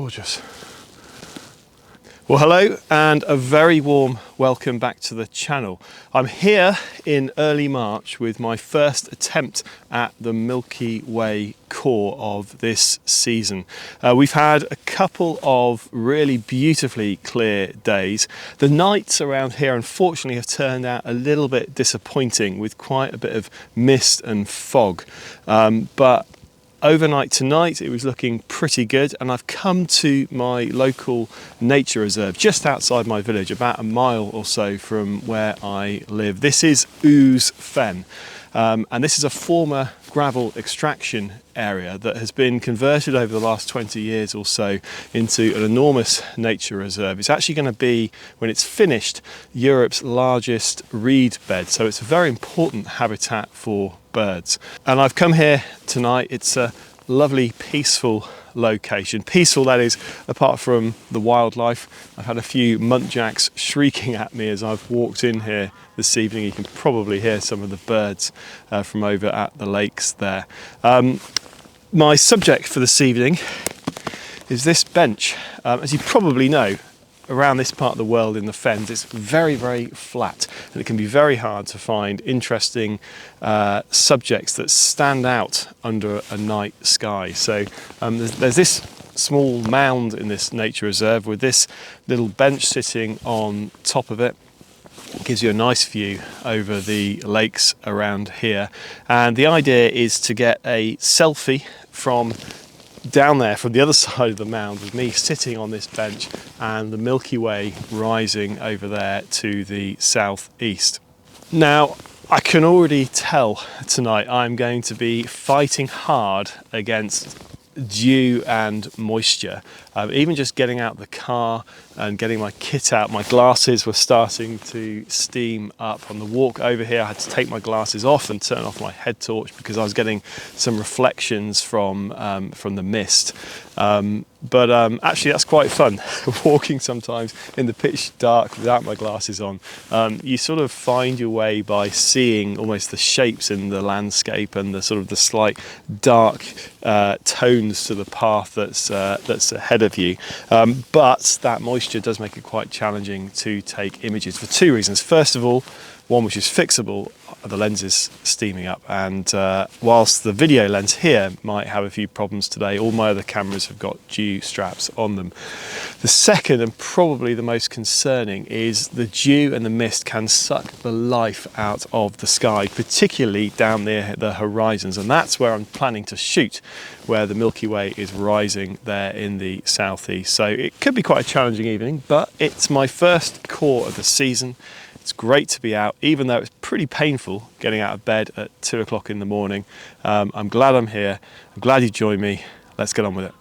Gorgeous. Well, hello and a very warm welcome back to the channel. I'm here in early March with my first attempt at the Milky Way core of this season. We've had a couple of really beautifully clear days. The nights around here unfortunately have turned out a little bit disappointing with quite a bit of mist and fog, but overnight tonight it was looking pretty good, and I've come to my local nature reserve just outside my village, about a mile or so from where I live. This is Fen, and this is a former gravel extraction area that has been converted over the last 20 years or so into an enormous nature reserve. It's actually going to be, when it's finished, Europe's largest reed bed, so it's a very important habitat for birds. And I've come here tonight. It's a lovely, peaceful location. Peaceful, that is, apart from the wildlife. I've had a few muntjacs shrieking at me as I've walked in here this evening. You can probably hear some of the birds from over at the lakes there. My subject for this evening is this bench. As you probably know, around this part of the world in the Fens, it's very, very flat, and it can be very hard to find interesting subjects that stand out under a night sky. So there's this small mound in this nature reserve with this little bench sitting on top of it. It gives you a nice view over the lakes around here, and the idea is to get a selfie from down there, from the other side of the mound, with me sitting on this bench and the Milky Way rising over there to the southeast. Now, I can already tell tonight I'm going to be fighting hard against dew and moisture. Even just getting out the car and getting my kit out, my glasses were starting to steam up. On the walk over here, I had to take my glasses off and turn off my head torch because I was getting some reflections from the mist. But actually that's quite fun, walking sometimes in the pitch dark without my glasses on. You sort of find your way by seeing almost the shapes in the landscape and the sort of the slight dark tones to the path that's ahead of you. But that moisture does make it quite challenging to take images for two reasons. First of all, one which is fixable, the lens is steaming up, and whilst the video lens here might have a few problems today, all my other cameras have got dew straps on them. The second, and probably the most concerning, is the dew and the mist can suck the life out of the sky, particularly down near the horizons, and that's where I'm planning to shoot, where the Milky Way is rising there in the southeast. So it could be quite a challenging evening, but it's my first core of the season. It's great to be out, even though it's pretty painful getting out of bed at 2 o'clock in the morning. I'm glad I'm here. I'm glad you joined me. Let's get on with it.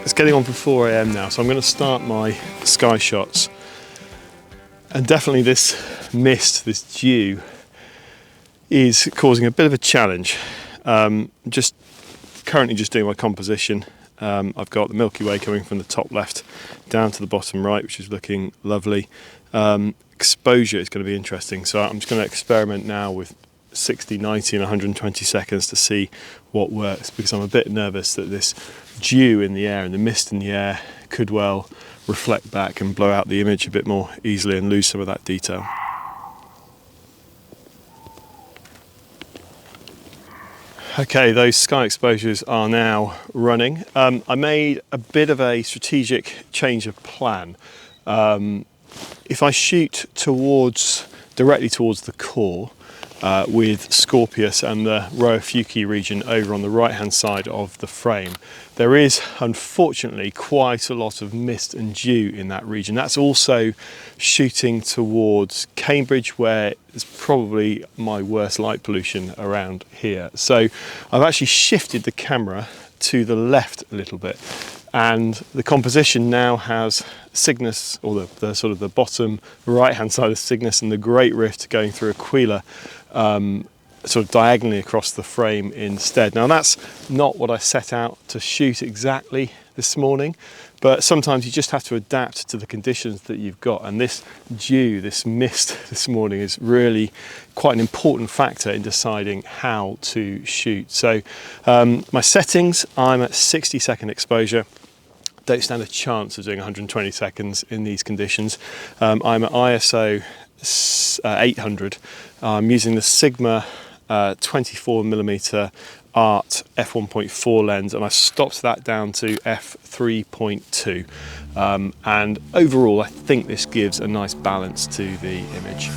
It's getting on for 4 AM now, so I'm going to start my sky shots. And definitely this mist, this dew, is causing a bit of a challenge. Currently just doing my composition. I've got the Milky Way coming from the top left down to the bottom right, which is looking lovely. Exposure is going to be interesting, so I'm just going to experiment now with 60, 90 and 120 seconds to see what works, because I'm a bit nervous that this dew in the air and the mist in the air could well reflect back and blow out the image a bit more easily and lose some of that detail. Okay, those sky exposures are now running. I made a bit of a strategic change of plan. If I shoot directly towards the core with Scorpius and the Rhoophae region over on the right hand side of the frame, there is unfortunately quite a lot of mist and dew in that region. That's also shooting towards Cambridge, where it's probably my worst light pollution around here. So I've actually shifted the camera to the left a little bit, and the composition now has Cygnus, or the sort of the bottom right hand side of Cygnus, and the Great Rift going through Aquila sort of diagonally across the frame instead. Now that's not what I set out to shoot exactly this morning, but sometimes you just have to adapt to the conditions that you've got, and this dew, this mist this morning is really quite an important factor in deciding how to shoot. So my settings, I'm at 60-second exposure. Don't stand a chance of doing 120 seconds in these conditions. I'm at ISO 800. I'm using the Sigma 24mm Art f1.4 lens, and I stopped that down to f3.2, and overall I think this gives a nice balance to the image.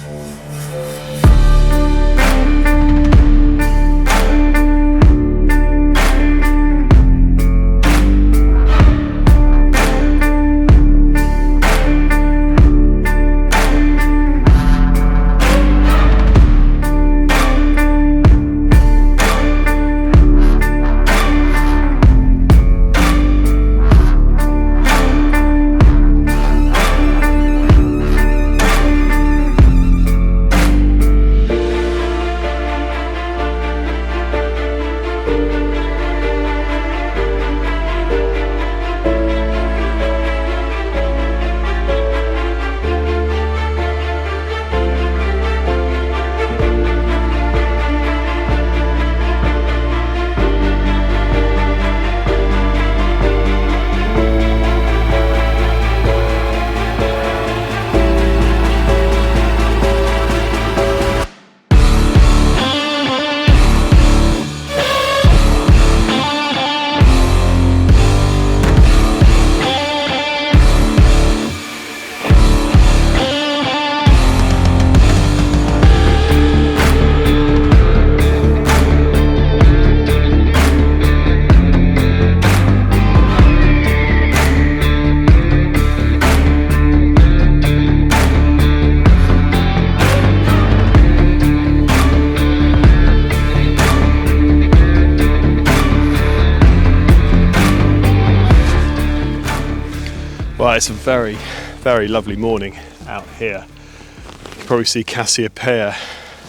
Well, it's a very, very lovely morning out here. You can probably see Cassiopeia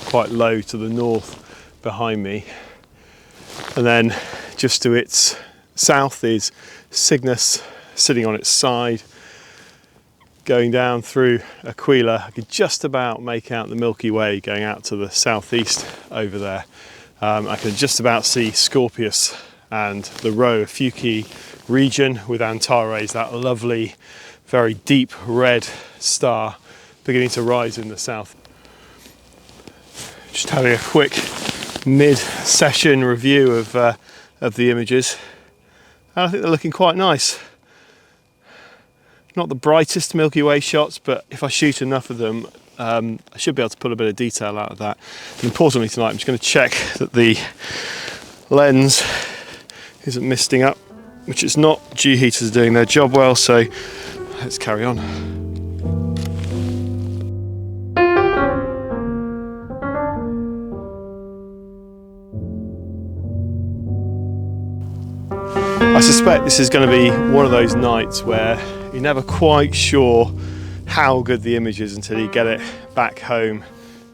quite low to the north behind me. And then just to its south is Cygnus sitting on its side, going down through Aquila. I could just about make out the Milky Way going out to the southeast over there. I can just about see Scorpius and the Rhoophae region with Antares, that lovely, very deep red star beginning to rise in the south. Just having a quick mid-session review of the images, and I think they're looking quite nice. Not the brightest Milky Way shots, but if I shoot enough of them, I should be able to pull a bit of detail out of that. And importantly tonight, I'm just going to check that the lens isn't misting up, which it's not. Dew heaters are doing their job well, so let's carry on. I suspect this is going to be one of those nights where you're never quite sure how good the image is until you get it back home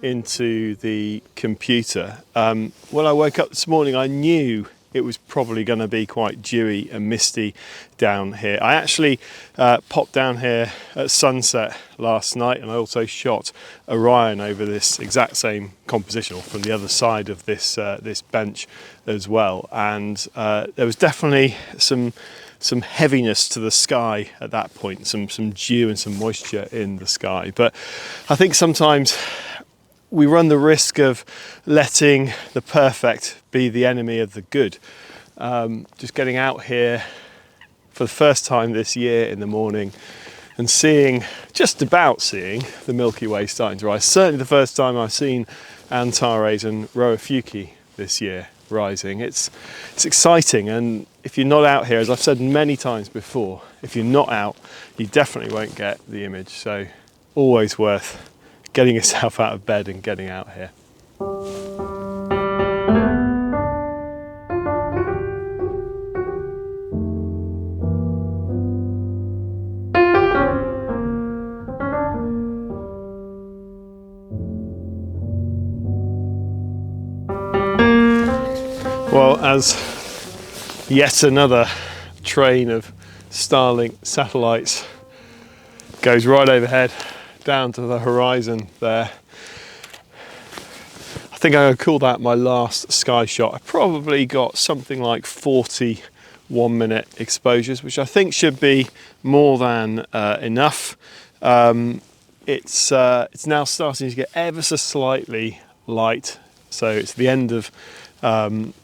into the computer. When I woke up this morning, I knew it was probably going to be quite dewy and misty down here. I actually popped down here at sunset last night, and I also shot Orion over this exact same composition, or from the other side of this this bench as well. And there was definitely some heaviness to the sky at that point, some dew and some moisture in the sky. But I think sometimes we run the risk of letting the perfect be the enemy of the good. Just getting out here for the first time this year in the morning and just about seeing the Milky Way starting to rise. Certainly the first time I've seen Antares and Rho Ophiuchi this year rising. It's exciting, and if you're not out here, as I've said many times before, if you're not out, you definitely won't get the image. So always worth getting yourself out of bed and getting out here. Well, as yet another train of Starlink satellites goes right overhead down to the horizon there, I think I'm going to call that my last sky shot. I probably got something like 40 1-minute exposures, which I think should be more than enough. It's now starting to get ever so slightly light, so it's the end of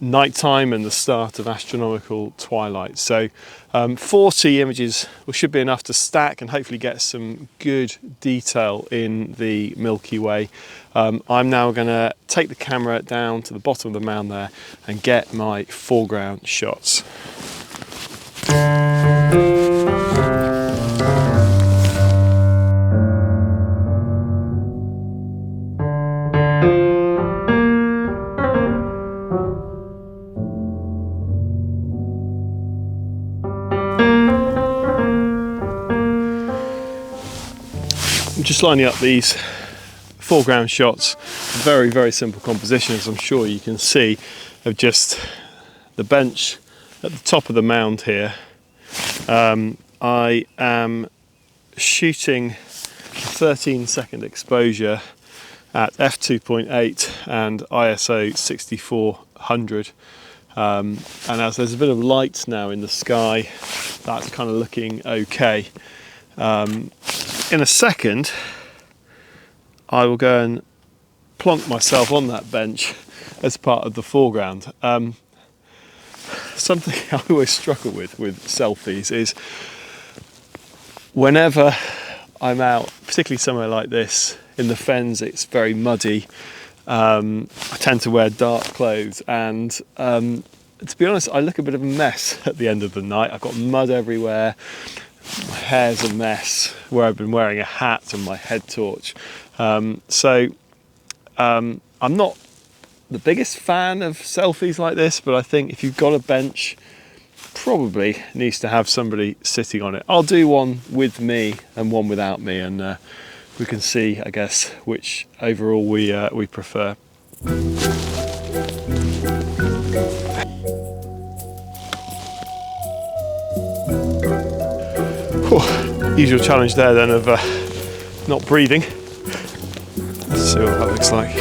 nighttime and the start of astronomical twilight. So 40 images should be enough to stack and hopefully get some good detail in the Milky Way. I'm now going to take the camera down to the bottom of the mound there and get my foreground shots. I'm just lining up these foreground shots, very, very simple composition, as I'm sure you can see, of just the bench at the top of the mound here. I am shooting 13-second exposure at f2.8 and ISO 6400. And as there's a bit of light now in the sky, that's kind of looking okay. In a second, I will go and plonk myself on that bench as part of the foreground. Something I always struggle with selfies is whenever I'm out, particularly somewhere like this, in the Fens, it's very muddy. I tend to wear dark clothes, and to be honest, I look a bit of a mess at the end of the night. I've got mud everywhere. My hair's a mess where I've been wearing a hat and my head torch. So I'm not the biggest fan of selfies like this, but I think if you've got a bench, probably needs to have somebody sitting on it. I'll do one with me and one without me, and we can see, I guess, which overall we prefer. Usual challenge there then of not breathing. Let's see what that looks like.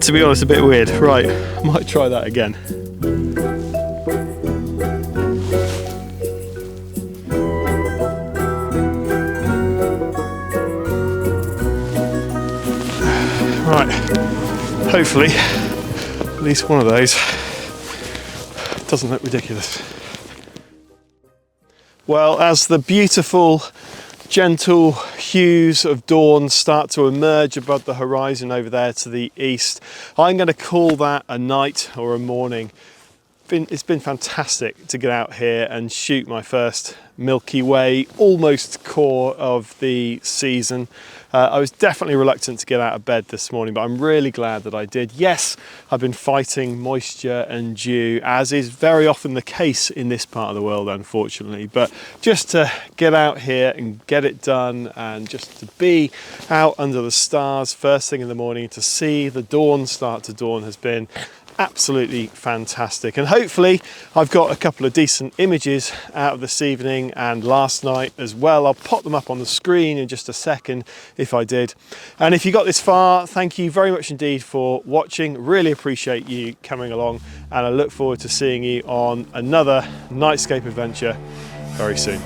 To be honest, a bit weird. Right, I might try that again. Right, hopefully at least one of those doesn't look ridiculous. Well, as the beautiful, gentle hues of dawn start to emerge above the horizon over there to the east, I'm going to call that a night or a morning. It's been fantastic to get out here and shoot my first Milky Way, almost core of the season. I was definitely reluctant to get out of bed this morning, but I'm really glad that I did. Yes, I've been fighting moisture and dew, as is very often the case in this part of the world, unfortunately. But just to get out here and get it done, and just to be out under the stars first thing in the morning, to see the dawn start to dawn, has been absolutely fantastic. And hopefully I've got a couple of decent images out of this evening and last night as well. I'll pop them up on the screen in just a second if I did. And if you got this far, thank you very much indeed for watching. Really appreciate you coming along, and I look forward to seeing you on another Nightscape adventure very soon.